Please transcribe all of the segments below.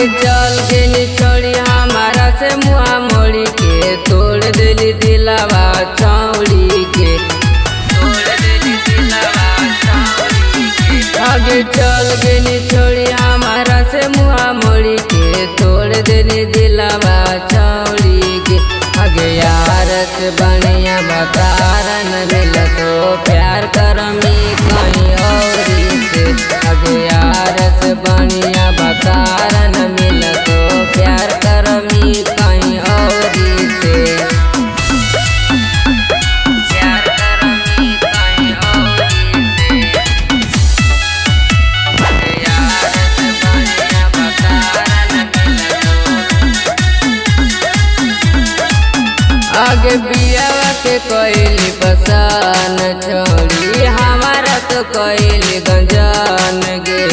आगे चल गेली छोड़ी हमारा से मुआ मोड़ी के तोड़ दिली दिलावा छौड़ी के आगे चल गेली छोड़ी हमारा से मुआ मोड़ी के तोड़ दिली दिलावा छौड़ी के आगे यार से बढ़िया बतारन मिल तो प्यार करमी कहीं और से आगे यार से बढ़िया बतारन मिल तो प्यार करमी कहीं और से प्यार करमी कहीं और से यार से बढ़िया बतारन मिल तो आगे बियावा के कोइली पसान छोड़ी हमारा तो कोइली गंजान गे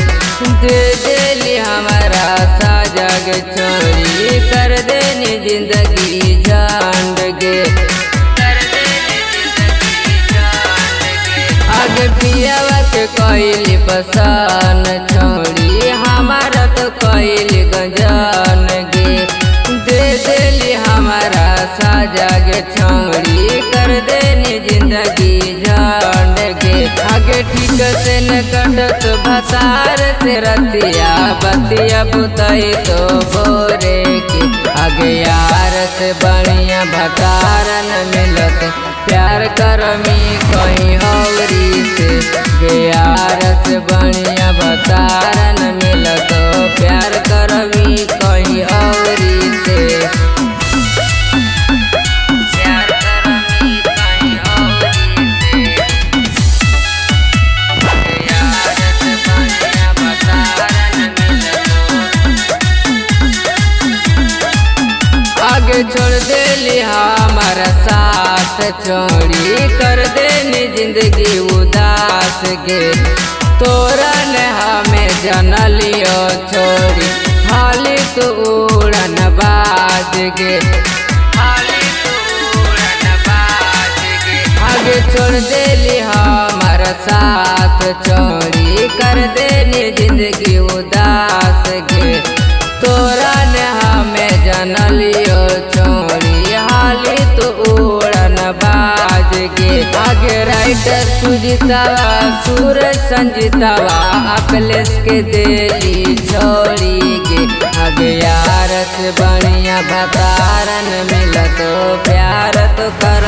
दे देली हमारा साजा गे छोड़ी कर देनी जिंदगी जान गे आगे बियावा के कोइली पसान छोड़ी हमारा तो कोइली गंजान गे दे देली हमारा साजा गे छोड़ी कर देनी जिंदगी जान गे आगे ठीक से न कटत भसार से रतिया बतिया बुतई तो बोरे के आगे यार से बढ़िया भतारन मिलत प्यार करमी कहीं औरी से गे यार से बढ़िया भतारन मिलत प्यार करमी कहीं औरी से आगे छोड़ देली हमारा साथ छोड़ी कर देनी जिंदगी उदास गे तोरा ने हमें जनलियो छोड़ी हाली तो उड़न बाज गे आगे छोड़ देली हमारा साथ छोड़ी कर देनी जिंदगी उदास गे तोरा ने हमें जनलियो छोड़ी हाली तो उड़न बाज गे आगे राइटर सुजीतावा सूरज संजीतावा अखिलेश के देली छोड़ी गे आगे यार से बढ़िया भतारन मिल तो प्यार तो कर